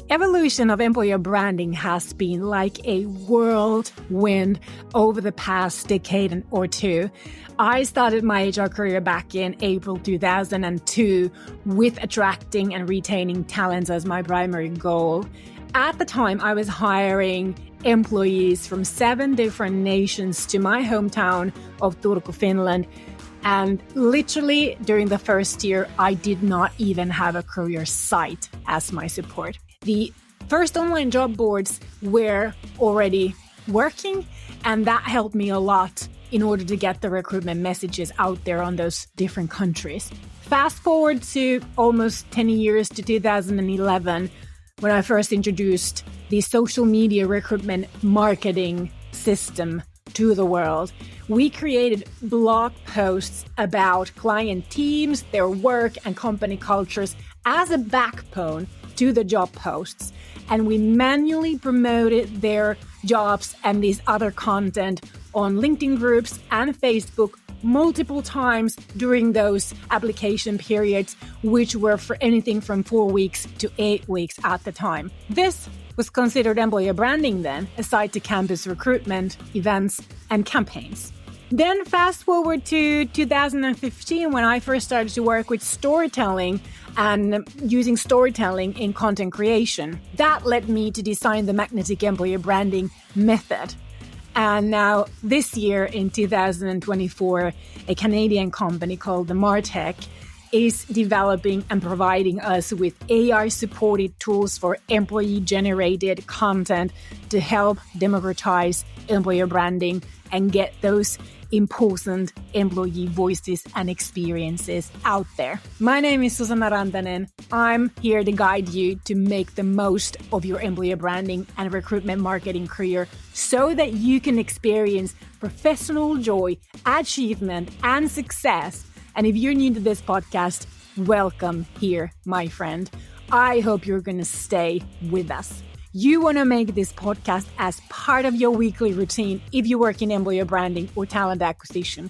The evolution of employer branding has been like a whirlwind over the past decade or two. I started my HR career back in April 2002 with attracting and retaining talents as my primary goal. At the time, I was hiring employees from 7 different nations to my hometown of Turku, Finland. And literally during the first year, I did not even have a career site as my support. The first online job boards were already working, and that helped me a lot in order to get the recruitment messages out there on those different countries. Fast forward to almost 10 years to 2011, when I first introduced the social media recruitment marketing system to the world. We created blog posts about client teams, their work, and company cultures as a backbone to the job posts. And we manually promoted their jobs and this other content on LinkedIn groups and Facebook multiple times during those application periods, which were for anything from 4 weeks to 8 weeks at the time. This was considered employer branding then, aside to campus recruitment, events, and campaigns. Then fast forward to 2015, when I first started to work with storytelling and using storytelling in content creation. That led me to design the magnetic employer branding method. And now this year in 2024, a Canadian company called the Martec is developing and providing us with AI-supported tools for employee-generated content to help democratize employer branding and get those important employee voices and experiences out there. My name is Susanna Rantanen. I'm here to guide you to make the most of your employer branding and recruitment marketing career so that you can experience professional joy, achievement, and success. And if you're new to this podcast, welcome here, my friend. I hope you're going to stay with us. You want to make this podcast as part of your weekly routine if you work in employer branding or talent acquisition.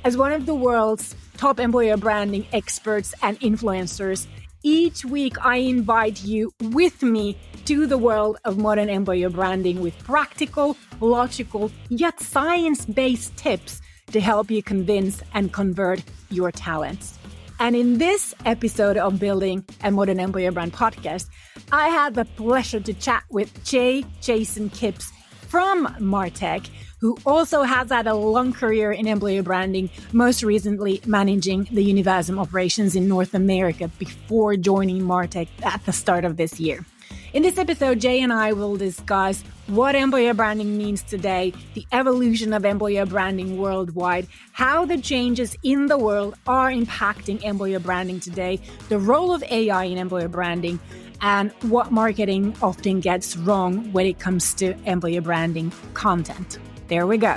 As one of the world's top employer branding experts and influencers, each week I invite you with me to the world of modern employer branding with practical, logical, yet science-based tips to help you convince and convert your talents. And in this episode of Building a Modern Employer Brand podcast, I had the pleasure to chat with Jason Kipps from Martec, who also has had a long career in employer branding, most recently managing the Universum operations in North America before joining Martec at the start of this year. In this episode, Jay and I will discuss what employer branding means today, the evolution of employer branding worldwide, how the changes in the world are impacting employer branding today, the role of AI in employer branding, and what marketing often gets wrong when it comes to employer branding content. There we go.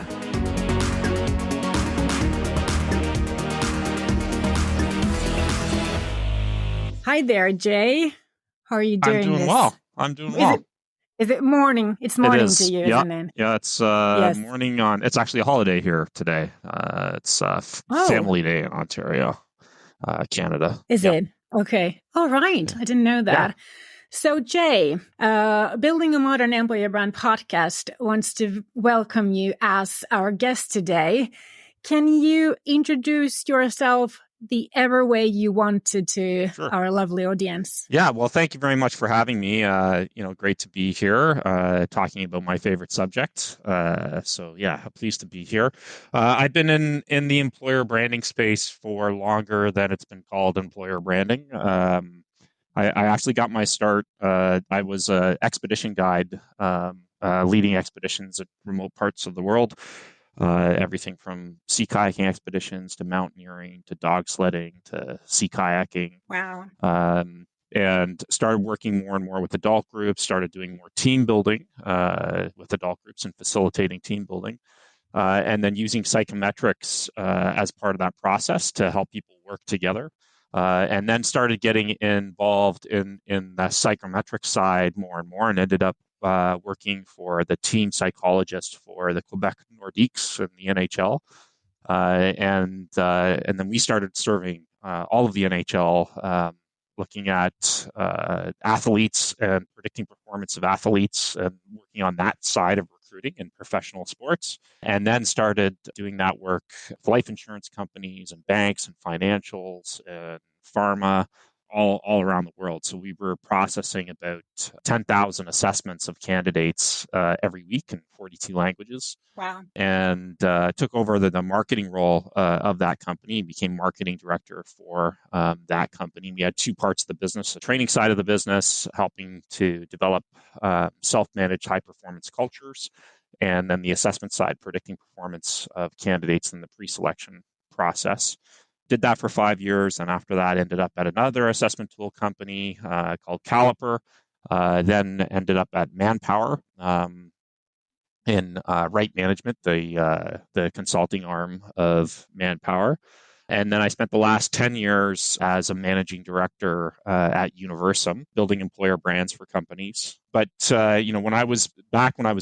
Hi there, Jay. How are you doing? I'm doing well. I'm doing well. Is it morning? It's morning to you, isn't it? Yeah, it's morning on. It's actually a holiday here today. It's Family Day in Ontario, Canada. Is it? Okay. All right. I didn't know that. Yeah. So, Jay, Building a Modern Employer Brand podcast wants to welcome you as our guest today. Can you introduce yourself the ever way you wanted to our lovely audience? Yeah, well, thank you very much for having me. Great to be here talking about my favorite subject. So yeah, pleased to be here. I've been in the employer branding space for longer than it's been called employer branding. I actually got my start. I was an expedition guide, leading expeditions at remote parts of the world. Everything from sea kayaking expeditions to mountaineering to dog sledding to sea kayaking. Wow. And started working more and more with adult groups, started doing more team building with adult groups and facilitating team building. And then using psychometrics as part of that process to help people work together. And then started getting involved in the psychometric side more and more and ended up working for the team psychologist for the Quebec Nordiques in the NHL. And then we started serving all of the NHL looking at athletes and predicting performance of athletes and working on that side of recruiting in professional sports. And then started doing that work with life insurance companies and banks and financials and pharma all around the world. So we were processing about 10,000 assessments of candidates every week in 42 languages. Wow. And took over the marketing role of that company, became marketing director for that company. We had two parts of the business, the training side of the business, helping to develop self-managed high-performance cultures, and then the assessment side, predicting performance of candidates in the pre-selection process. Did that for 5 years, and after that ended up at another assessment tool company called Caliper, then ended up at Manpower in Right Management, the consulting arm of Manpower. And then I spent the last 10 years as a managing director at Universum, building employer brands for companies. But, when I was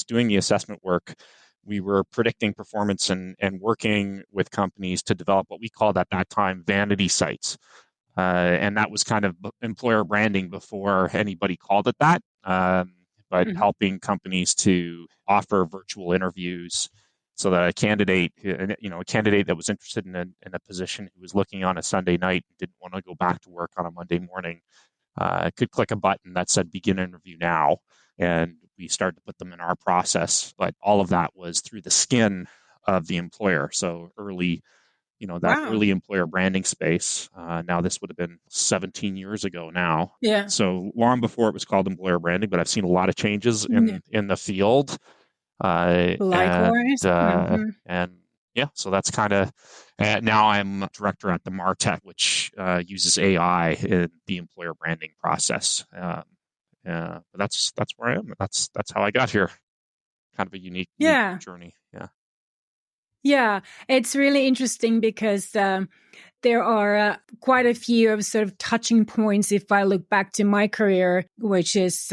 doing the assessment work, we were predicting performance and working with companies to develop what we called at that time vanity sites. And that was kind of employer branding before anybody called it that. But helping companies to offer virtual interviews so that a candidate that was interested in a position who was looking on a Sunday night and didn't want to go back to work on a Monday morning could click a button that said begin interview now. And we started to put them in our process. But all of that was through the skin of the employer. So early employer branding space. Now this would have been 17 years ago now. Yeah. So long before it was called employer branding, but I've seen a lot of changes in the field. Likewise. And yeah, so that's kind of, now I'm director at the Martec, which uses AI in the employer branding process. But that's where I am. That's how I got here. Kind of a unique journey. Yeah. Yeah, it's really interesting because there are quite a few of sort of touching points if I look back to my career, which is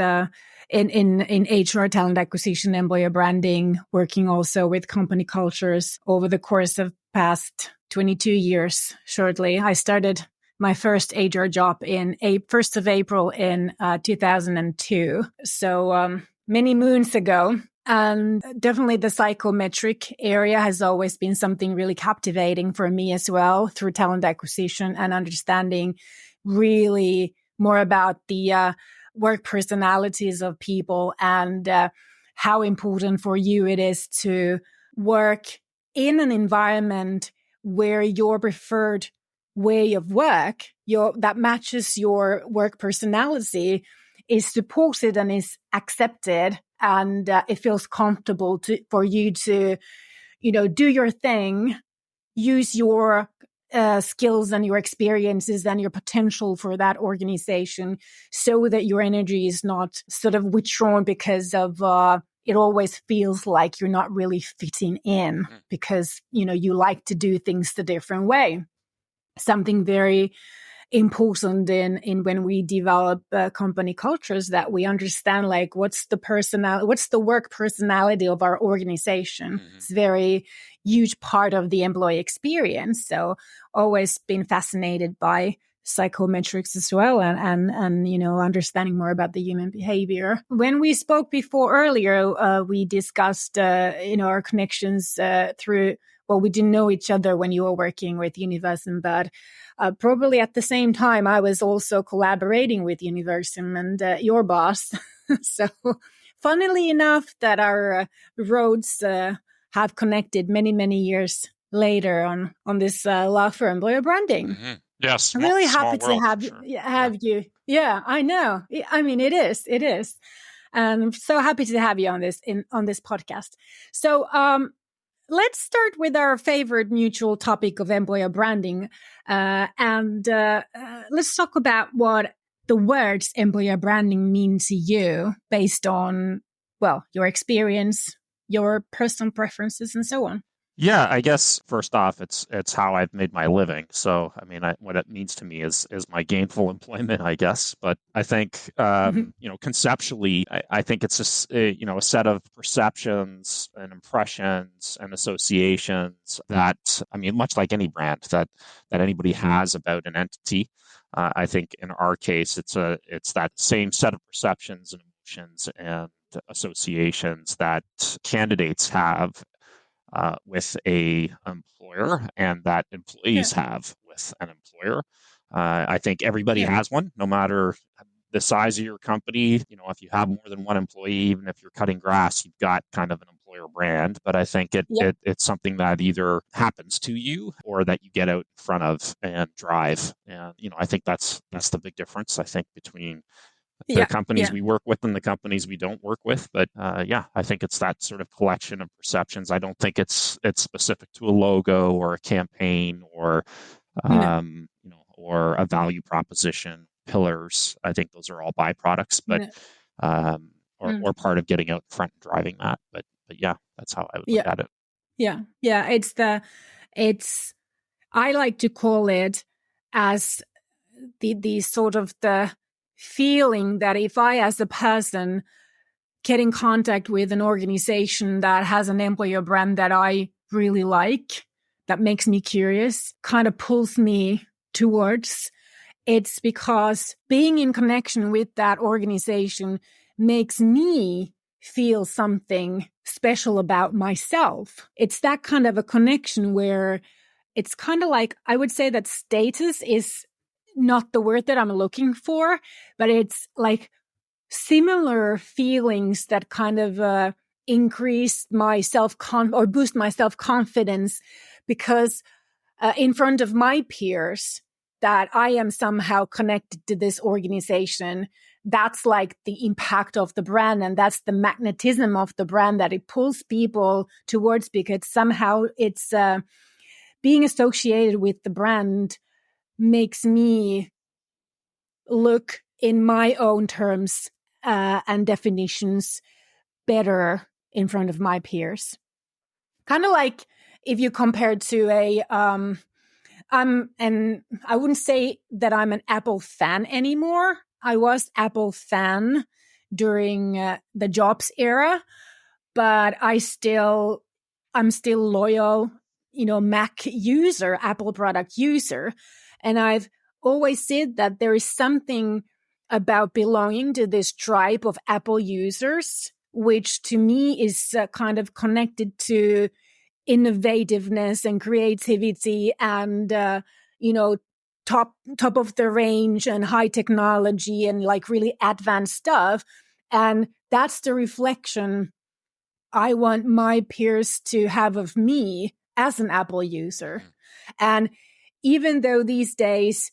in HR, talent acquisition, employer branding, working also with company cultures over the course of past 22 years. Shortly, I started my first HR job in 1st of April in 2002. So many moons ago. And definitely the psychometric area has always been something really captivating for me as well through talent acquisition and understanding really more about the work personalities of people and how important for you it is to work in an environment where your preferred way of work, that matches your work personality, is supported and is accepted. And it feels comfortable for you to, do your thing, use your skills and your experiences and your potential for that organization so that your energy is not sort of withdrawn because of it always feels like you're not really fitting in because, you like to do things the different way. Something very important in when we develop company cultures that we understand like what's the work personality of our organization. It's a very huge part of the employee experience. So always been fascinated by psychometrics as well and understanding more about the human behavior. When we spoke before earlier, we discussed our connections through, well, we didn't know each other when you were working with Universum, but probably at the same time, I was also collaborating with Universum and your boss. So funnily enough that our roads have connected many, many years later on this law firm, employer branding. Yes. I'm really happy to have you. Yeah, I know. I mean, it is. And I'm so happy to have you on this podcast. So, let's start with our favorite mutual topic of employer branding. And let's talk about what the words employer branding mean to you based on, well, your experience, your personal preferences, and so on. Yeah, I guess first off, it's how I've made my living. So, I mean, what it means to me is my gainful employment, I guess. But I think, conceptually, I think it's just, a set of perceptions and impressions and associations that, I mean, much like any brand that anybody has about an entity. I think in our case, it's that same set of perceptions and emotions and associations that candidates have with a employer and that Yeah. employees have with an employer. I think everybody Yeah. has one, no matter the size of your company. If you have more than one employee, even if you're cutting grass, you've got kind of an employer brand. But I think Yeah. it's something that either happens to you or that you get out in front of and drive. And I think that's the big difference. I think between the Yeah. companies Yeah. we work with and the companies we don't work with. But yeah, I think it's that sort of collection of perceptions. I don't think it's specific to a logo or a campaign or No. or a value proposition pillars. I think those are all byproducts, but No. um, Mm. or part of getting out in front and driving that. But yeah, that's how I would look Yeah. at it. Yeah. Yeah. It's I like to call it as the sort of the feeling that if I as a person get in contact with an organization that has an employer brand that I really like, that makes me curious, kind of pulls me towards, it's because being in connection with that organization makes me feel something special about myself. It's that kind of a connection where it's kind of like, I would say that status is not the word that I'm looking for, but it's like similar feelings that kind of increase my or boost my self-confidence because in front of my peers that I am somehow connected to this organization. That's like the impact of the brand, and that's the magnetism of the brand that it pulls people towards, because somehow it's being associated with the brand makes me look in my own terms and definitions better in front of my peers. Kind of like if you compare to and I wouldn't say that I'm an Apple fan anymore. I was Apple fan during the Jobs era, but I'm still loyal, Mac user, Apple product user. And I've always said that there is something about belonging to this tribe of Apple users, which to me is kind of connected to innovativeness and creativity and, top of the range and high technology and like really advanced stuff. And that's the reflection I want my peers to have of me as an Apple user. And even though these days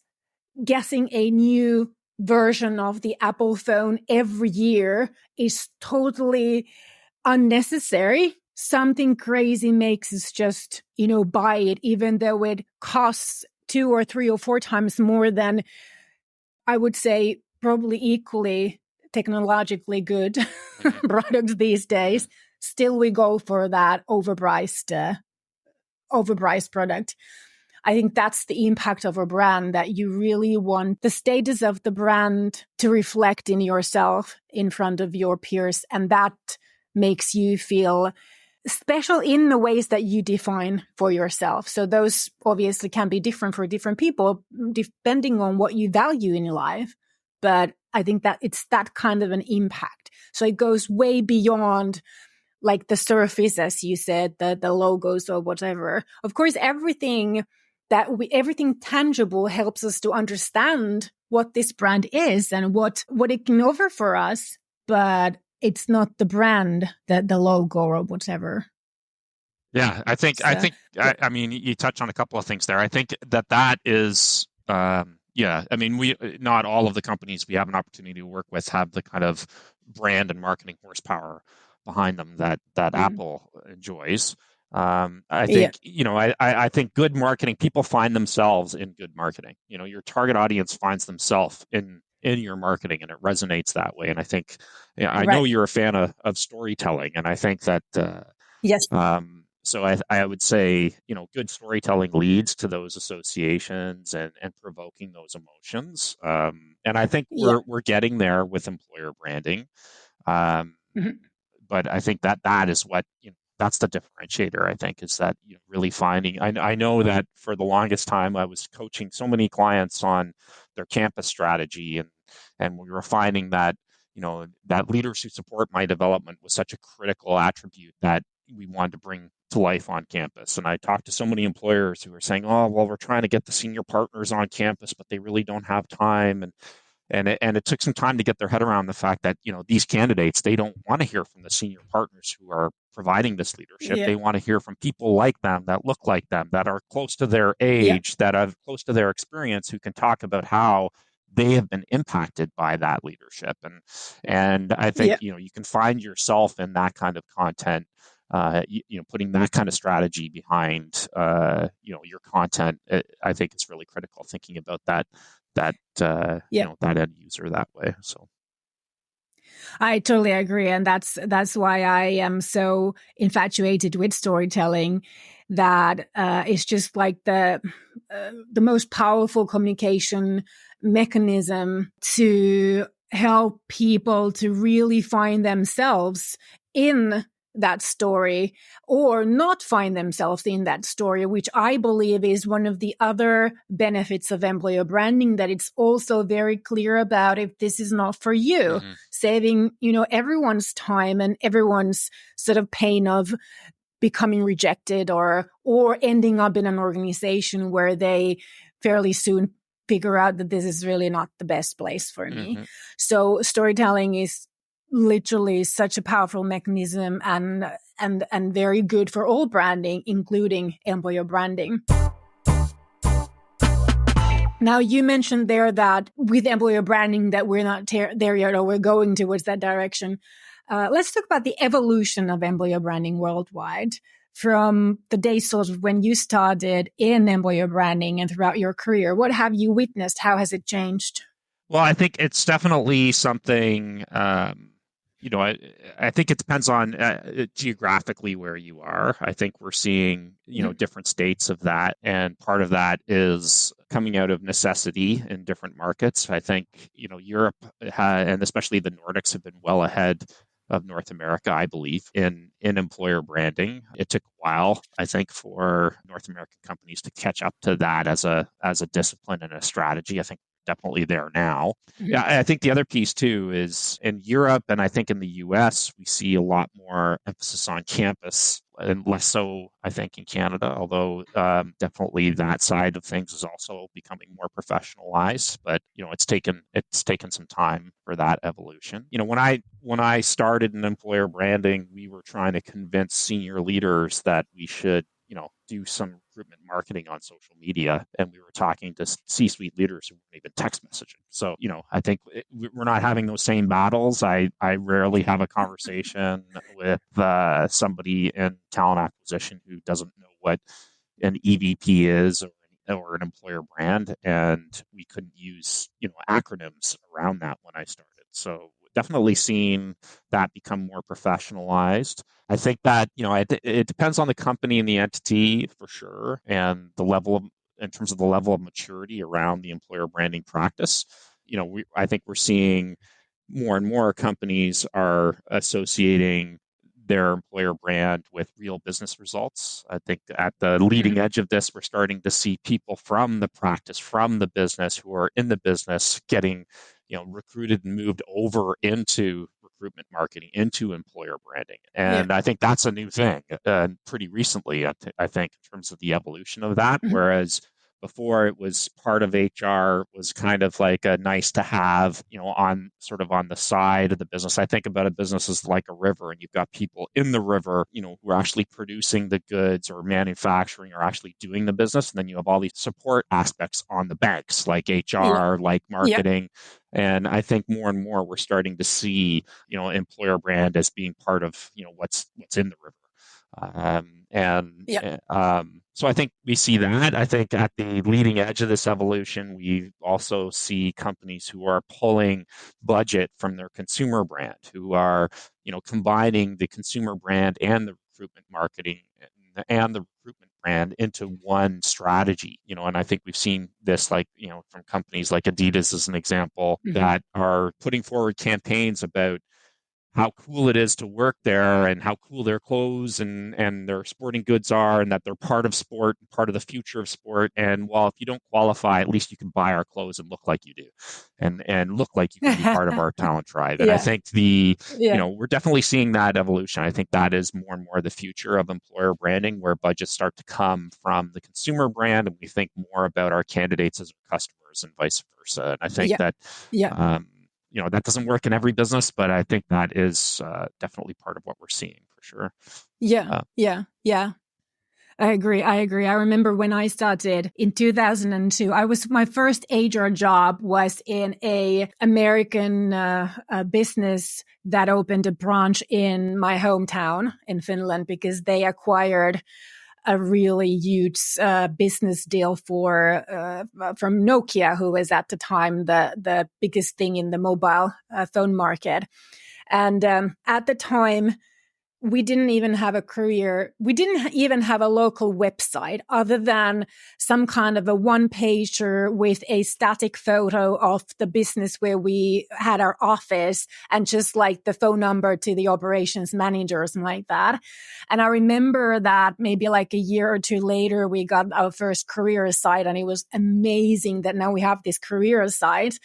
getting a new version of the Apple phone every year is totally unnecessary, something crazy makes us just, buy it, even though it costs 2 or 3 or 4 times more than, I would say, probably equally technologically good products these days. Still, we go for that overpriced product. I think that's the impact of a brand, that you really want the status of the brand to reflect in yourself in front of your peers. And that makes you feel special in the ways that you define for yourself. So those obviously can be different for different people, depending on what you value in your life. But I think that it's that kind of an impact. So it goes way beyond like the surface, as you said, the logos or whatever. Of course, everything tangible helps us to understand what this brand is and what it can offer for us. But it's not the brand, the logo or whatever. Yeah, So, yeah. I mean, you touch on a couple of things there. I think that is, yeah, I mean, not all of the companies we have an opportunity to work with have the kind of brand and marketing horsepower behind them that Apple enjoys. I Yeah. think, I think good marketing, people find themselves in good marketing. Your target audience finds themselves in your marketing, and it resonates that way. And I think, yeah, I know Right. you're a fan of storytelling, and I think that, Yes. so I would say, good storytelling leads to those associations and provoking those emotions. And I think Yeah. we're getting there with employer branding. Um, Mhm. but I think that is what, that's the differentiator, I think, is that really finding. I know that for the longest time I was coaching so many clients on their campus strategy, and we were finding that that leaders who support my development was such a critical attribute that we wanted to bring to life on campus. And I talked to so many employers who were saying, "Oh, well, we're trying to get the senior partners on campus, but they really don't have time." And it took some time to get their head around the fact that these candidates, they don't want to hear from the senior partners who are providing this leadership. Yeah. They want to hear from people like them, that look like them, that are close to their Yeah. age, that are close to their experience, who can talk about how they have been impacted by that leadership. And I think Yeah. you can find yourself in that kind of content, putting that kind of strategy behind your content. I think it's really critical, thinking about Yeah. that end user that way. So I totally agree, and that's why I am so infatuated with storytelling. That it's just like the most powerful communication mechanism to help people to really find themselves in that story, or not find themselves in that story, which I believe is one of the other benefits of employer branding, that it's also very clear about if this is not for you, mm-hmm. saving, everyone's time and everyone's sort of pain of becoming rejected or ending up in an organization where they fairly soon figure out that this is really not the best place for me. Mm-hmm. So storytelling is literally such a powerful mechanism and very good for all branding, including employer branding. Now, you mentioned there that with employer branding that we're not there yet, or we're going towards that direction. Let's talk about the evolution of employer branding worldwide from the days sort of when you started in employer branding and throughout your career. What have you witnessed? How has it changed? Well, I think it's definitely something. I think it depends on geographically where you are. I think we're seeing different states of that, and part of that is coming out of necessity in different markets. I think Europe and especially the Nordics have been well ahead of North America, I believe, in employer branding. It took a while, I think, for North American companies to catch up to that as a discipline and a strategy. I think definitely there now. Mm-hmm. Yeah, I think the other piece too is in Europe, and I think in the US, we see a lot more emphasis on campus and less so, I think, in Canada, although definitely that side of things is also becoming more professionalized. But it's taken some time for that evolution. When I started in employer branding, we were trying to convince senior leaders that we should do some recruitment marketing on social media, and we were talking to C-suite leaders who weren't even text messaging. So I think we're not having those same battles. I rarely have a conversation with somebody in talent acquisition who doesn't know what an EVP is or an employer brand, and we couldn't use acronyms around that when I started. So definitely seeing that become more professionalized. I think that it depends on the company and the entity for sure, and in terms of the level of maturity around the employer branding practice. I think we're seeing more and more companies are associating their employer brand with real business results. I think at the leading edge of this, we're starting to see people from the practice, from the business, who are in the business getting recruited and moved over into recruitment marketing, into employer branding. And Yeah. I think that's a new thing pretty recently, I think, in terms of the evolution of that. Mm-hmm. Whereas before it was part of HR, was kind of like a nice to have, on the side of the business. I think about a business as like a river, and you've got people in the river, who are actually producing the goods or manufacturing or actually doing the business. And then you have all these support aspects on the banks, like Yeah. HR, like Yeah. marketing. And I think more and more we're starting to see, employer brand as being part of, what's in the river. So I think we see that. I think at the leading edge of this evolution, we also see companies who are pulling budget from their consumer brand, who are, combining the consumer brand and the recruitment marketing and the recruitment brand into one strategy. And I think we've seen this, from companies like Adidas as an example, Mm-hmm. that are putting forward campaigns about how cool it is to work there and how cool their clothes and their sporting goods are, and that they're part of sport, part of the future of sport. And while if you don't qualify, at least you can buy our clothes and look like you do, and look like you can be part of our talent tribe. And I Yeah. think Yeah. we're definitely seeing that evolution. I think that is more and more the future of employer branding, where budgets start to come from the consumer brand, and we think more about our candidates as our customers and vice versa. And I think Yeah. that Yeah. that doesn't work in every business, but I think that is definitely part of what we're seeing for sure. Yeah. Uh, Yeah. Yeah. I agree. I agree. I remember when I started in 2002, my first HR job was in a American business that opened a branch in my hometown in Finland because they acquired a really huge business deal from Nokia, who was at the time the biggest thing in the mobile phone market. And at the time, we didn't even have a career. We didn't even have a local website other than some kind of a one-pager with a static photo of the business where we had our office and just like the phone number to the operations manager or something like that. And I remember that maybe like a year or two later, we got our first career site, and it was amazing that now we have this career site.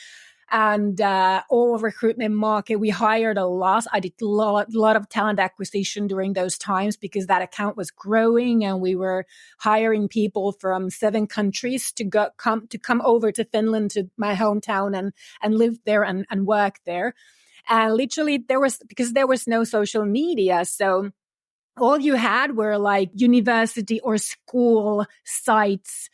And all recruitment market, we hired a lot. I did a lot of talent acquisition during those times because that account was growing, and we were hiring people from 7 countries to come over to Finland, to my hometown, and live there and work there. And literally, because there was no social media, so all you had were like university or school sites,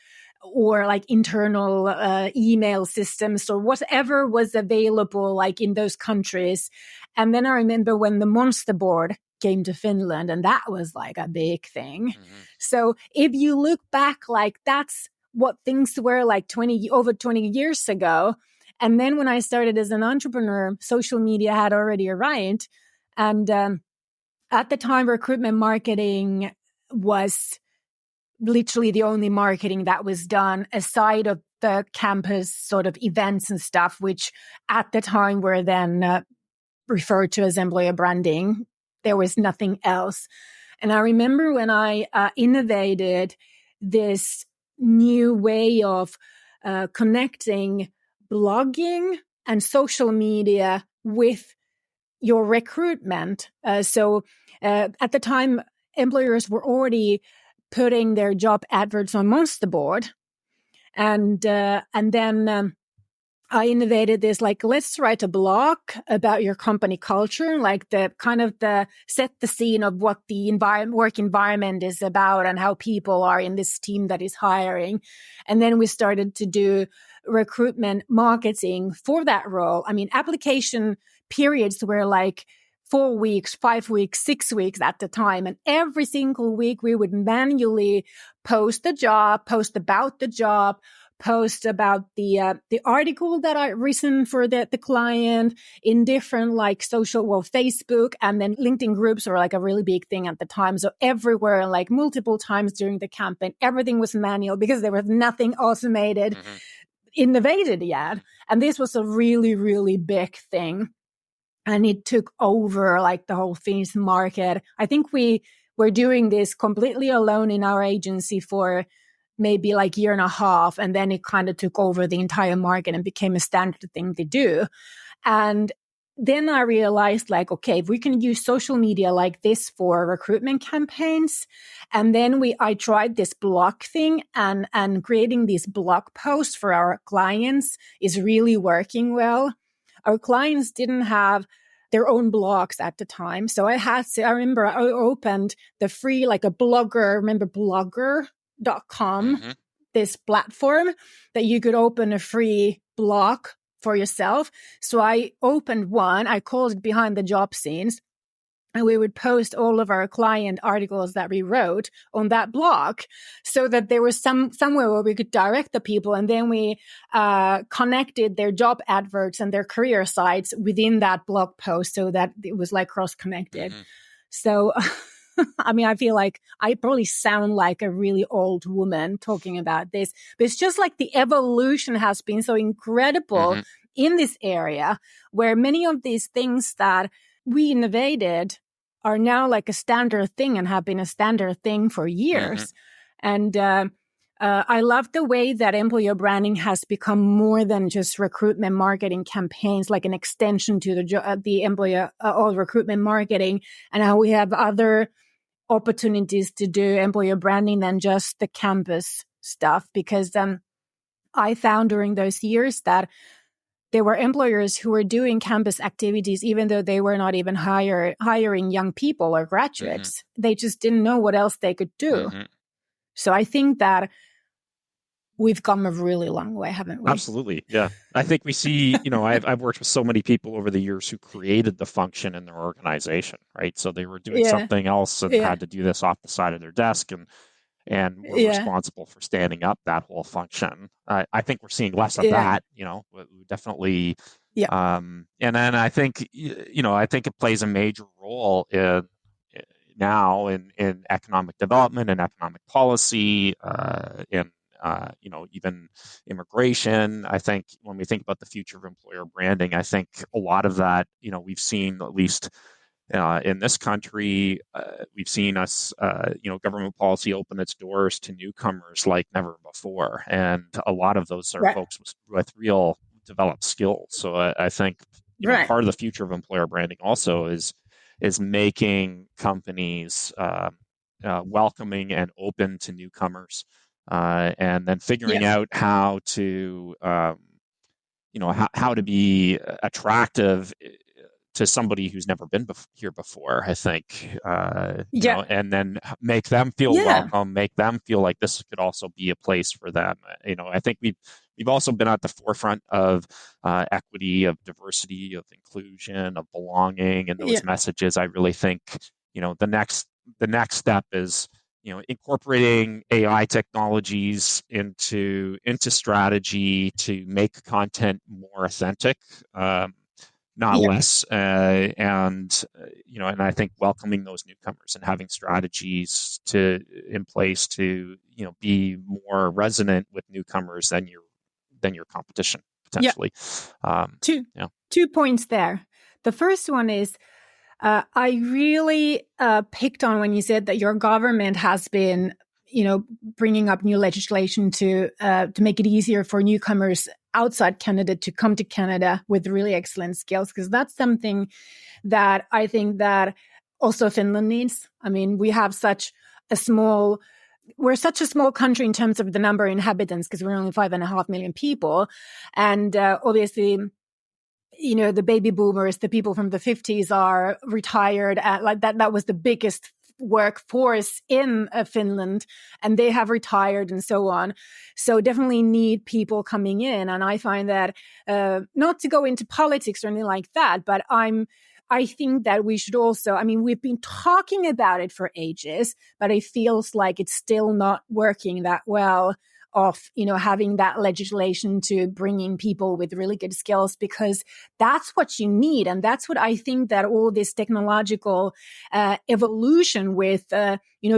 or like internal email systems, or whatever was available like in those countries. And then I remember when the Monster board came to Finland, and that was like a big thing. mm-hmm. So if you look back, like that's what things were like over 20 years ago. And then when I started as an entrepreneur, social media had already arrived. And at the time, recruitment marketing was literally the only marketing that was done aside of the campus sort of events and stuff, which at the time were then referred to as employer branding. There was nothing else. And I remember when I innovated this new way of connecting blogging and social media with your recruitment. So at the time, employers were already putting their job adverts on Monster board. And then I innovated this, like, let's write a blog about your company culture, like the set the scene of what the work environment is about and how people are in this team that is hiring. And then we started to do recruitment marketing for that role. I mean, application periods were like 4 weeks, 5 weeks, 6 weeks at the time. And every single week we would manually post the job, post about the job, post about the article that I written for the client in different like Facebook, and then LinkedIn groups were like a really big thing at the time. So everywhere, like multiple times during the campaign, everything was manual because there was nothing automated, innovated yet. And this was a really, really big thing. And it took over like the whole Finnish market. I think we were doing this completely alone in our agency for maybe like a year and a half. And then it kind of took over the entire market and became a standard thing to do. And then I realized like, okay, if we can use social media like this for recruitment campaigns. And then I tried this blog thing, and creating these blog posts for our clients is really working well. Our clients didn't have their own blogs at the time. So I remember I opened the free, like a Blogger, remember blogger.com, this platform that you could open a free blog for yourself. So I opened one, I called it Behind the Job Scenes. And we would post all of our client articles that we wrote on that blog, so that there was somewhere where we could direct the people. And then we connected their job adverts and their career sites within that blog post, so that it was like cross-connected. So, I mean, I feel like I probably sound like a really old woman talking about this, but it's just like the evolution has been so incredible in this area, where many of these things that we innovated are now like a standard thing and have been a standard thing for years. And I love the way that employer branding has become more than just recruitment marketing campaigns, like an extension to the employer or recruitment marketing, and how we have other opportunities to do employer branding than just the campus stuff. Because I found during those years that there were employers who were doing campus activities, even though they were not even hiring young people or graduates. They just didn't know what else they could do. So I think that we've come a really long way, haven't we? Absolutely. Yeah. I think we see, I've worked with so many people over the years who created the function in their organization, right? So they were doing something else and had to do this off the side of their desk and were responsible for standing up that whole function. I think we're seeing less of that, definitely. And then I think, I think it plays a major role now in economic development and economic policy, even immigration. I think when we think about the future of employer branding, I think a lot of that, we've seen at least in this country, we've seen us, government policy open its doors to newcomers like never before. And a lot of those are folks with real developed skills. So I think part of the future of employer branding also is making companies welcoming and open to newcomers, and then figuring out how to, how to be attractive to somebody who's never been here before, I think, and then make them feel welcome, make them feel like this could also be a place for them. I think we've also been at the forefront of equity, of diversity, of inclusion, of belonging, and those messages. I really think, the next step is, incorporating AI technologies into strategy to make content more authentic, not less. And I think welcoming those newcomers and having strategies in place to, be more resonant with newcomers than your competition potentially. Two points there. The first one is, I really picked on when you said that your government has been, bringing up new legislation to make it easier for newcomers outside Canada to come to Canada with really excellent skills, because that's something that I think that also Finland needs. I mean, we're such a small country in terms of the number of inhabitants, because we're only 5.5 million people. And obviously, the baby boomers, the people from the 50s are retired. Like that was the biggest workforce in Finland, and they have retired and so on. So definitely need people coming in. And I find that, not to go into politics or anything like that, but I think that we should also, we've been talking about it for ages, but it feels like it's still not working that well of, having that legislation to bringing people with really good skills, because that's what you need. And that's what I think that all this technological evolution with,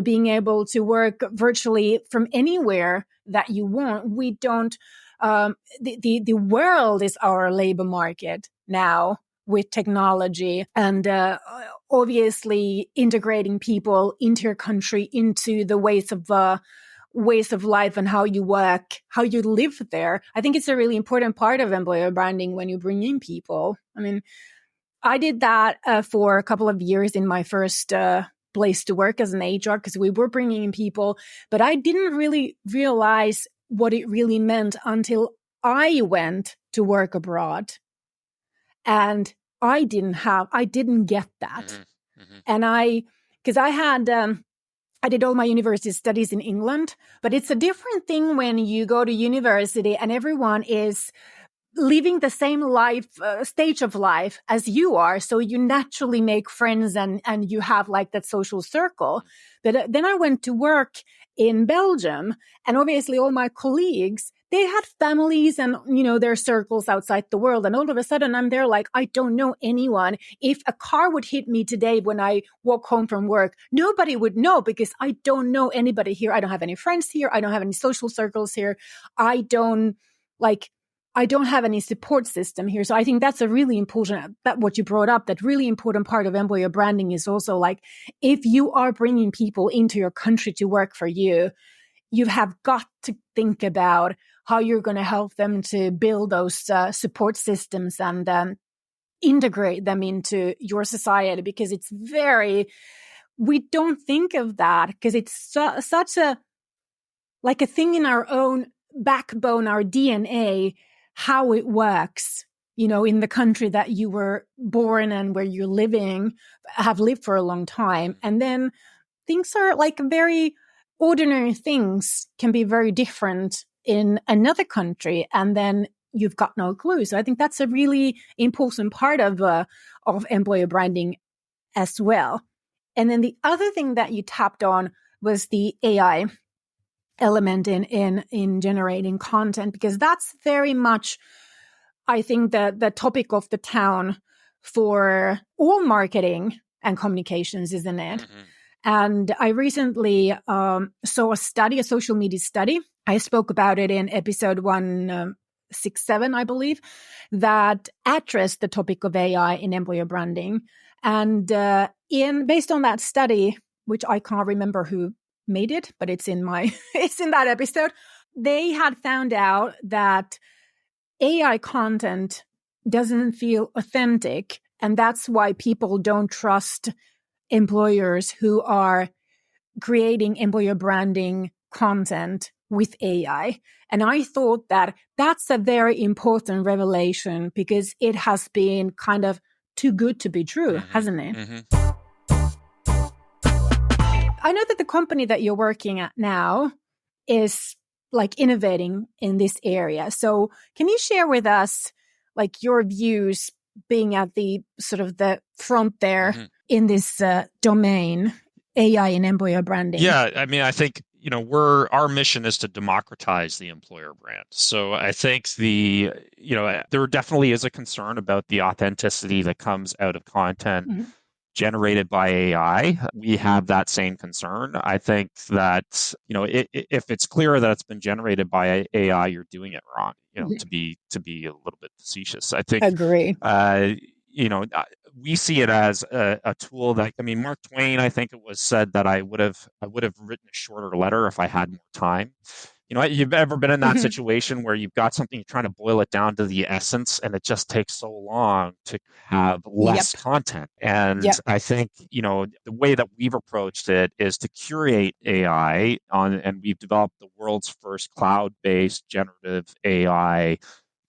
being able to work virtually from anywhere that you want, we don't, the world is our labor market now with technology, and obviously integrating people into your country, into the ways of life and how you work, how you live there. I think it's a really important part of employer branding when you bring in people. I did that for a couple of years in my first place to work as an HR, because we were bringing in people, but I didn't really realize what it really meant until I went to work abroad. And I didn't get that. And because I did all my university studies in England, but it's a different thing when you go to university and everyone is living the same life, stage of life as you are. So you naturally make friends and you have like that social circle. But then I went to work in Belgium, and obviously all my colleagues, they had families and, their circles outside the world. And all of a sudden I'm there like, I don't know anyone. If a car would hit me today when I walk home from work, nobody would know, because I don't know anybody here. I don't have any friends here. I don't have any social circles here. I don't I don't have any support system here. So I think that's a really important, that what you brought up, that really important part of employer branding is also like, if you are bringing people into your country to work for you, you have got to think about how you're going to help them to build those support systems and integrate them into your society, because it's we don't think of that because it's such a thing in our own backbone, our DNA, how it works, in the country that you were born and where you're have lived for a long time. And then things are very ordinary things can be very different in another country, and then you've got no clue. So I think that's a really important part of employer branding as well. And then the other thing that you tapped on was the AI element in generating content, because that's very much, I think, the topic of the town for all marketing and communications, isn't it? Mm-hmm. And I recently saw a social media study. I spoke about it in episode 167, I believe, that addressed the topic of AI in employer branding. And based on that study, which I can't remember who made it, but it's in that episode, they had found out that AI content doesn't feel authentic, and that's why people don't trust employers who are creating employer branding content with AI. And I thought that that's a very important revelation, because it has been kind of too good to be true, hasn't it? Mm-hmm. I know that the company that you're working at now is innovating in this area. So can you share with us your views, being at the sort of the front there in this domain, AI and employer branding? Yeah, I mean, I think our mission is to democratize the employer brand. So I think there definitely is a concern about the authenticity that comes out of content generated by AI. We have that same concern. I think that if it's clear that it's been generated by AI, you're doing it wrong. To be a little bit facetious, I think. Agree. We see it as a tool that, Mark Twain, I think it was said that I would have written a shorter letter if I had more time. You've ever been in that situation where you've got something, you're trying to boil it down to the essence, and it just takes so long to have less content. And I think, the way that we've approached it is to curate AI and we've developed the world's first cloud-based generative AI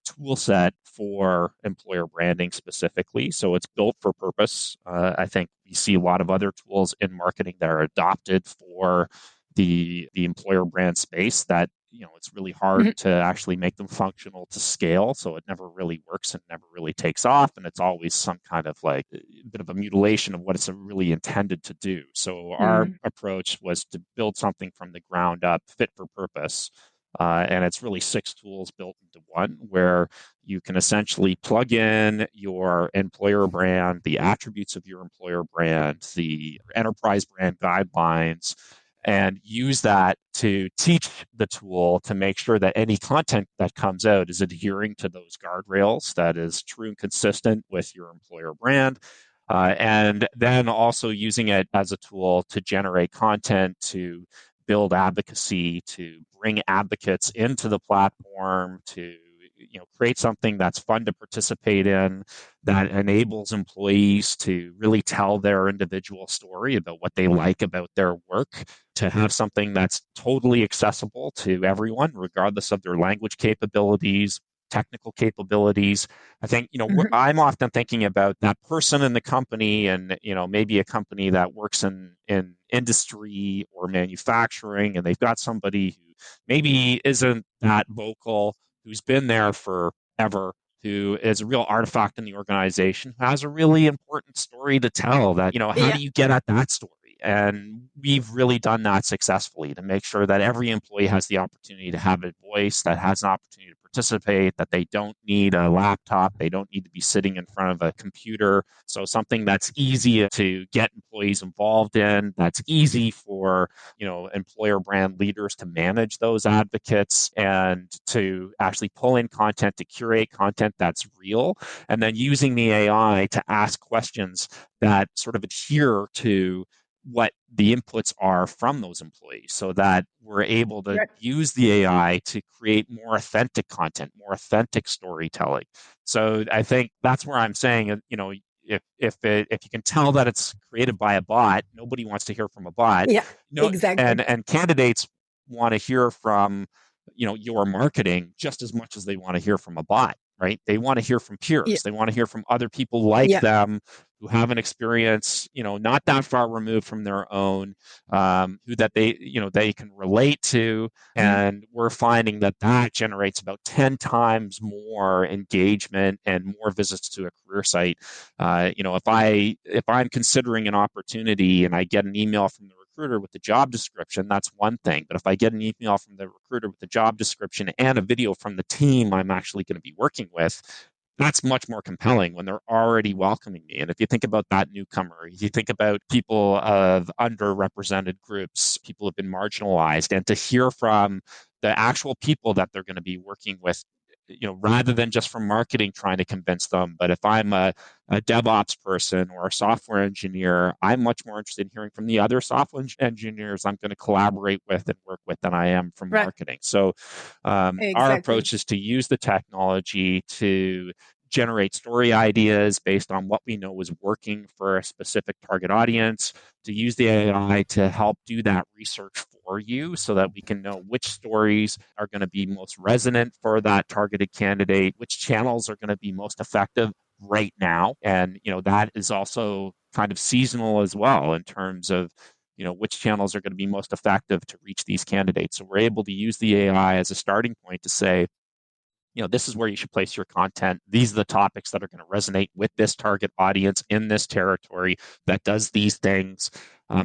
tool set for employer branding specifically. So it's built for purpose. I think we see a lot of other tools in marketing that are adopted for the employer brand space that, it's really hard to actually make them functional to scale. So it never really works and never really takes off. And it's always some kind of a bit of a mutilation of what it's really intended to do. So our approach was to build something from the ground up, fit for purpose. And it's really 6 tools built into one, where you can essentially plug in your employer brand, the attributes of your employer brand, the enterprise brand guidelines, and use that to teach the tool to make sure that any content that comes out is adhering to those guardrails, that is true and consistent with your employer brand. And then also using it as a tool to generate content, to build advocacy, to bring advocates into the platform, to create something that's fun to participate in, that enables employees to really tell their individual story about what they like about their work, to have something that's totally accessible to everyone, regardless of their language capabilities, technical capabilities. I think, I'm often thinking about that person in the company, and, maybe a company that works in industry or manufacturing, and they've got somebody who maybe isn't that vocal, who's been there forever, who is a real artifact in the organization, who has a really important story to tell. That, how do you get at that story? And we've really done that successfully, to make sure that every employee has the opportunity to have a voice, that has an opportunity to participate, that they don't need a laptop, they don't need to be sitting in front of a computer. So something that's easy to get employees involved in, that's easy for, employer brand leaders to manage those advocates and to actually pull in content, to curate content that's real, and then using the AI to ask questions that sort of adhere to what the inputs are from those employees, so that we're able to Right. use the AI to create more authentic content, more authentic storytelling. So I think that's where I'm saying, if you can tell that it's created by a bot, nobody wants to hear from a bot. Yeah, No, exactly. and candidates want to hear from your marketing just as much as they want to hear from a bot, right? They want to hear from Yeah, peers. They want to hear from other people like yeah. them who have an experience, not that far removed from their own, who that they can relate to. And we're finding that generates about 10 times more engagement and more visits to a career site. If I'm considering an opportunity and I get an email from the recruiter with the job description, that's one thing. But if I get an email from the recruiter with the job description and a video from the team I'm actually going to be working with, that's much more compelling when they're already welcoming me. And if you think about that newcomer, if you think about people of underrepresented groups, people who've been marginalized, and to hear from the actual people that they're going to be working with, rather than just from marketing trying to convince them. But if I'm a DevOps person or a software engineer, I'm much more interested in hearing from the other software engineers I'm going to collaborate with and work with than I am from Right. marketing. So our Exactly. approach is to use the technology to generate story ideas based on what we know is working for a specific target audience, to use the AI to help do that research for you so that we can know which stories are going to be most resonant for that targeted candidate, which channels are going to be most effective right now. And, that is also kind of seasonal as well in terms of, which channels are going to be most effective to reach these candidates. So we're able to use the AI as a starting point to say, this is where you should place your content. These are the topics that are going to resonate with this target audience in this territory that does these things.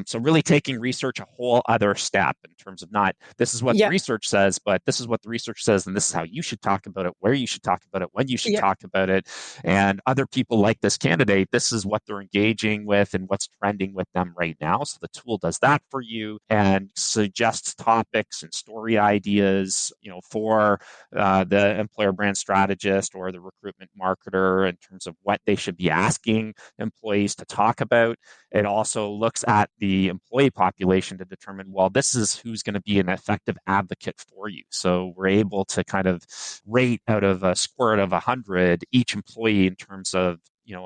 So really taking research a whole other step in terms of not, this is what the Yeah, research says, but this is what the research says, and this is how you should talk about it, where you should talk about it, when you should yeah. talk about it. And other people like this candidate, this is what they're engaging with and what's trending with them right now. So the tool does that for you and suggests topics and story ideas, for the employer brand strategist or the recruitment marketer in terms of what they should be asking employees to talk about. It also looks at the employee population to determine, well, this is who's going to be an effective advocate for you. So we're able to kind of rate out of a score of 100 each employee in terms of,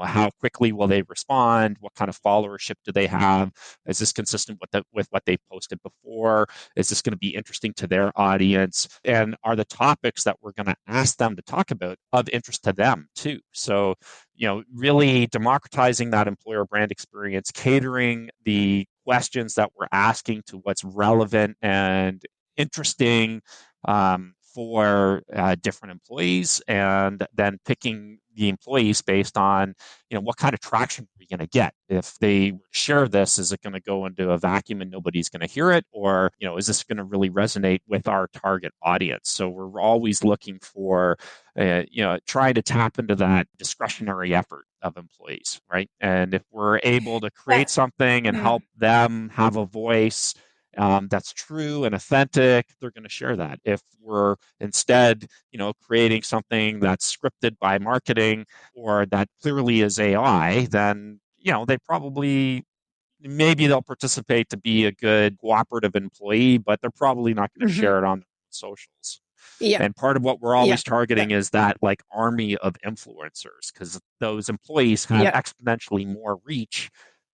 how quickly will they respond? What kind of followership do they have? Is this consistent with what they posted before? Is this going to be interesting to their audience? And are the topics that we're going to ask them to talk about of interest to them too? So, really democratizing that employer brand experience, catering the questions that we're asking to what's relevant and interesting for different employees, and then picking the employees based on, what kind of traction are we going to get? If they share this, is it going to go into a vacuum and nobody's going to hear it? Or, is this going to really resonate with our target audience? So we're always looking for, trying to tap into that discretionary effort of employees, right? And if we're able to That, create something and mm, help them have a voice that's true and authentic, they're going to share that. If we're instead, creating something that's scripted by marketing or that clearly is AI, then, they probably, maybe they'll participate to be a good cooperative employee, but they're probably not going to mhm. share it on their socials. Yeah, And part of what we're yeah, always targeting is that like army of influencers, because those employees have yeah, exponentially more reach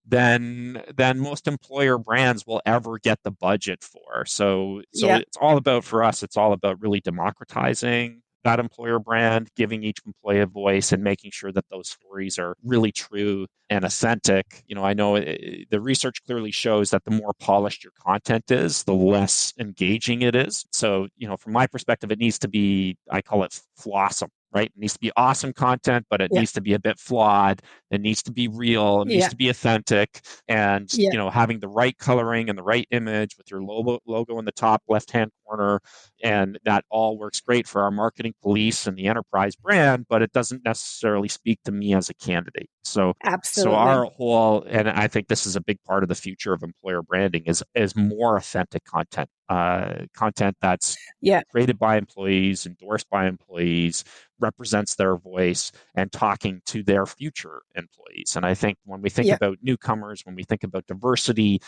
than most employer brands will ever get the budget for. So yeah. it's all about, for us, it's all about really democratizing that employer brand, giving each employee a voice and making sure that those stories are really true and authentic. I know the research clearly shows that the more polished your content is, the less engaging it is. So, from my perspective, it needs to be, I call it flawsome, right? It needs to be awesome content, but it Yeah, needs to be a bit flawed. It needs to be real. It needs yeah, to be authentic, and yeah, having the right coloring and the right image with your logo in the top left hand corner. And that all works great for our marketing police and the enterprise brand, but it doesn't necessarily speak to me as a candidate. So Absolutely. our whole, and I think this is a big part of the future of employer branding, is more authentic content, content that's Yeah. created by employees, endorsed by employees, represents their voice, and talking to their future employees. And I think when we think Yeah. about newcomers, when we think about diversity,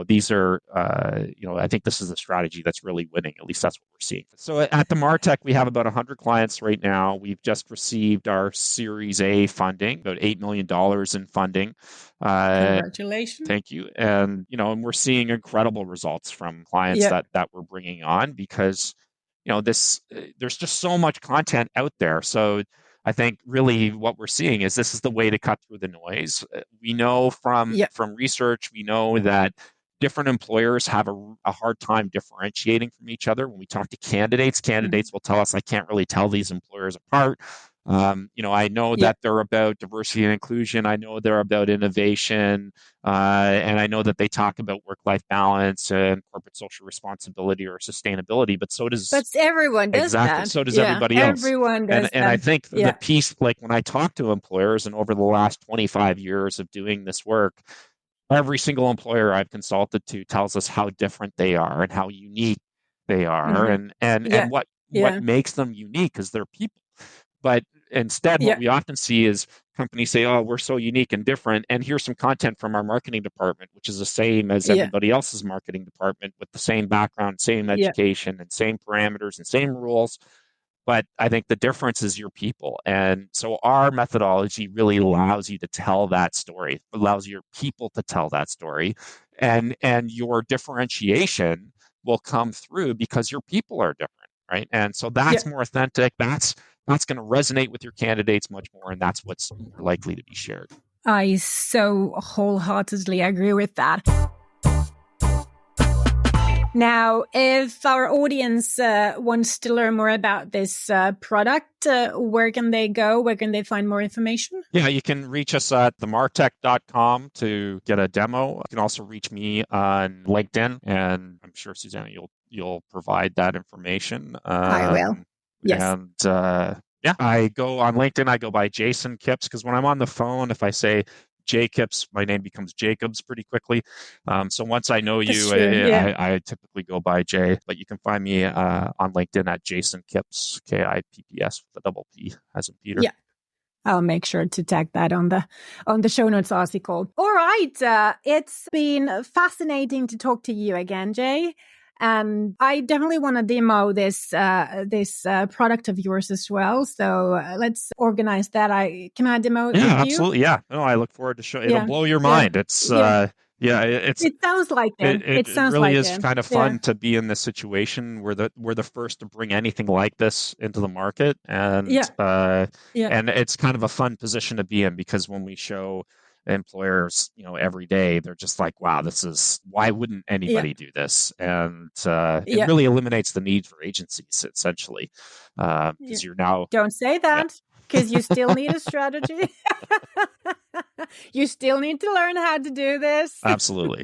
these are, I think this is a strategy that's really winning. At least that's what we're seeing. So at the Martec, we have about 100 clients right now. We've just received our Series A funding, about $8 million in funding. Congratulations. Thank you. And, and we're seeing incredible results from clients that we're bringing on because, there's just so much content out there. So I think really what we're seeing is this is the way to cut through the noise. We know from research, we know that different employers have a hard time differentiating from each other. When we talk to candidates will tell us, I can't really tell these employers apart. I know that they're about diversity and inclusion. I know they're about innovation. And I know that they talk about work-life balance and corporate social responsibility or sustainability, but so does... But everyone does exactly. that. So does everybody else. Everyone does and I think the piece, like when I talk to employers and over the last 25 years of doing this work, every single employer I've consulted to tells us how different they are and how unique they are. And what makes them unique is their people. But instead, what we often see is companies say, oh, we're so unique and different. And here's some content from our marketing department, which is the same as everybody else's marketing department with the same background, same education, and same parameters and same rules. But I think the difference is your people. And so our methodology really allows you to tell that story, allows your people to tell that story. And your differentiation will come through because your people are different, right? And so that's more authentic. That's going to resonate with your candidates much more, and that's what's more likely to be shared. I so wholeheartedly agree with that. Now, if our audience wants to learn more about this product, where can they go? Where can they find more information? Yeah, you can reach us at themartec.com to get a demo. You can also reach me on LinkedIn, and I'm sure, Susanna, you'll provide that information. I will. Yes. And I go on LinkedIn. I go by Jason Kipps because when I'm on the phone, if I say J Kipps, my name becomes Jacobs pretty quickly. So once I know you, I typically go by Jay. But you can find me on LinkedIn at Jason Kipps, Kipps with a double P as in Peter. Yeah. I'll make sure to tag that on the show notes article. All right. It's been fascinating to talk to you again, Jay. And I definitely want to demo this product of yours as well. So let's organize that. Can I demo it with you? Yeah, absolutely. Yeah. No, I look forward to showing. It'll blow your mind. It's it sounds like it. It sounds really like is kind of fun to be in this situation where we're the first to bring anything like this into the market, and and it's kind of a fun position to be in because when we show employers, every day, they're just like, wow, why wouldn't anybody do this? And it really eliminates the need for agencies, essentially, because you're now... Don't say that, because you still need a strategy. You still need to learn how to do this. Absolutely.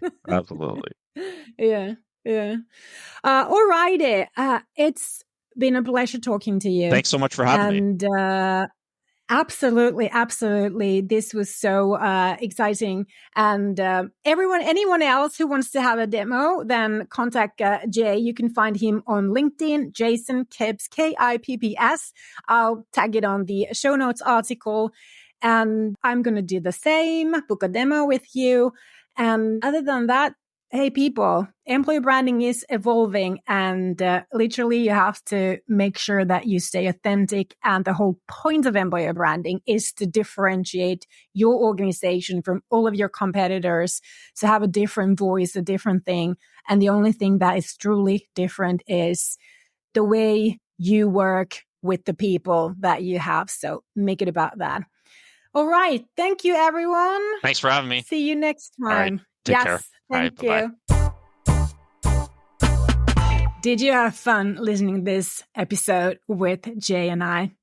Yeah. All righty. It's been a pleasure talking to you. Thanks so much for having me. And Absolutely. This was so exciting. And anyone else who wants to have a demo, then contact Jay. You can find him on LinkedIn, Jason Kipps, Kipps. I'll tag it on the show notes article. And I'm going to do the same, book a demo with you. And other than that, hey, people, employer branding is evolving, and literally you have to make sure that you stay authentic. And the whole point of employer branding is to differentiate your organization from all of your competitors, to have a different voice, a different thing. And the only thing that is truly different is the way you work with the people that you have. So make it about that. All right. Thank you, everyone. Thanks for having me. See you next time. All right. Take care. Thank you. Bye-bye. Did you have fun listening to this episode with Jay and I?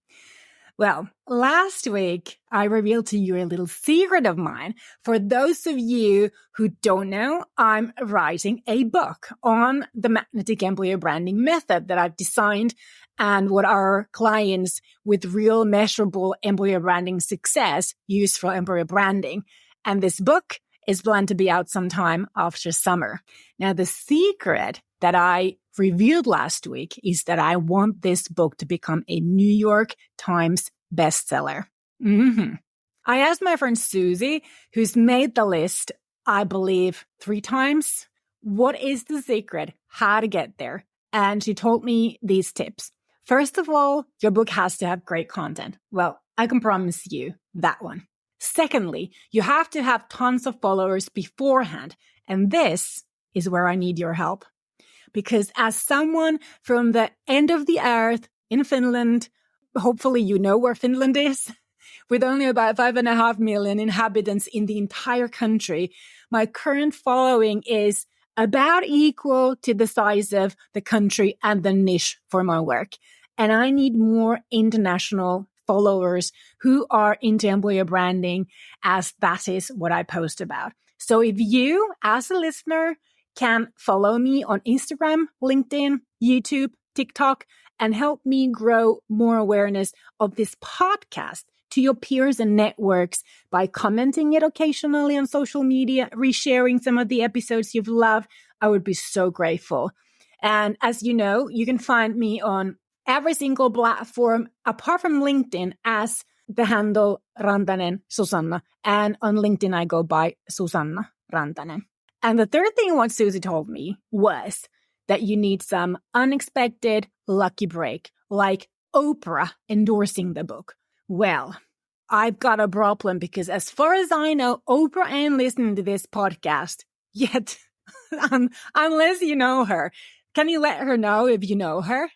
Well, last week, I revealed to you a little secret of mine. For those of you who don't know, I'm writing a book on the magnetic employer branding method that I've designed and what our clients with real measurable employer branding success use for employer branding. And this book is planned to be out sometime after summer. Now, the secret that I revealed last week is that I want this book to become a New York Times bestseller. I asked my friend Susie, who's made the list, I believe, 3 times, what is the secret, how to get there? And she told me these tips. First of all, your book has to have great content. Well, I can promise you that one. Secondly, you have to have tons of followers beforehand. And this is where I need your help. Because as someone from the end of the earth in Finland, hopefully you know where Finland is, with only about 5.5 million inhabitants in the entire country, my current following is about equal to the size of the country and the niche for my work. And I need more international followers who are into employer branding, as that is what I post about. So if you, as a listener, can follow me on Instagram, LinkedIn, YouTube, TikTok, and help me grow more awareness of this podcast to your peers and networks by commenting it occasionally on social media, resharing some of the episodes you've loved, I would be so grateful. And as you know, you can find me on every single platform apart from LinkedIn as the handle Rantanen Susanna. And on LinkedIn, I go by Susanna Rantanen. And the third thing what Susie told me was that you need some unexpected lucky break, like Oprah endorsing the book. Well, I've got a problem because as far as I know, Oprah ain't listening to this podcast yet, unless you know her. Can you let her know if you know her?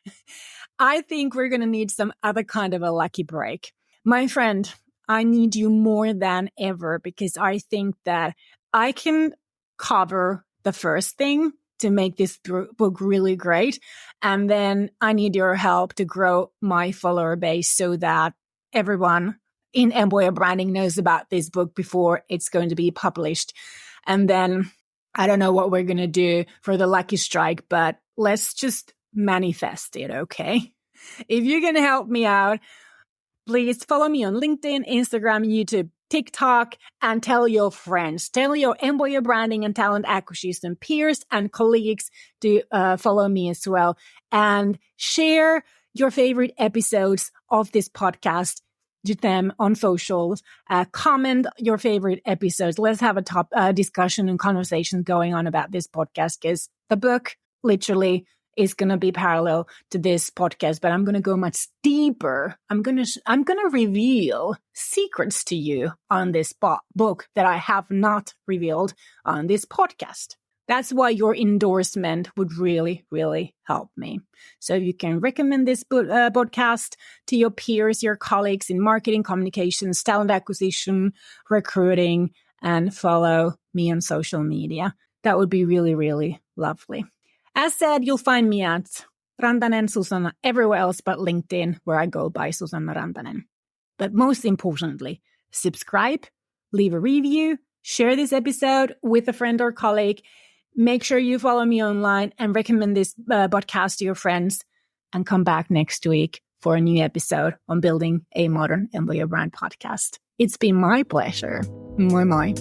I think we're going to need some other kind of a lucky break. My friend, I need you more than ever because I think that I can cover the first thing to make this book really great. And then I need your help to grow my follower base so that everyone in employer branding knows about this book before it's going to be published. And then I don't know what we're going to do for the lucky strike, but let's just manifest it, okay? If you can help me out, please follow me on LinkedIn, Instagram, YouTube, TikTok, and tell your friends, tell your employer branding and talent acquisition peers and colleagues to follow me as well. And share your favorite episodes of this podcast to them on socials. Comment your favorite episodes. Let's have a top discussion and conversation going on about this podcast because the book literally is going to be parallel to this podcast, but I'm going to go much deeper. I'm going to reveal secrets to you on this book that I have not revealed on this podcast. That's why your endorsement would really, really help me. So you can recommend this podcast to your peers, your colleagues in marketing, communications, talent acquisition, recruiting, and follow me on social media. That would be really, really lovely. As said, you'll find me at Rantanen Susanna everywhere else but LinkedIn, where I go by Susanna Rantanen. But most importantly, subscribe, leave a review, share this episode with a friend or colleague. Make sure you follow me online and recommend this podcast to your friends. And come back next week for a new episode on building a modern employer brand podcast. It's been my pleasure. Moi moi.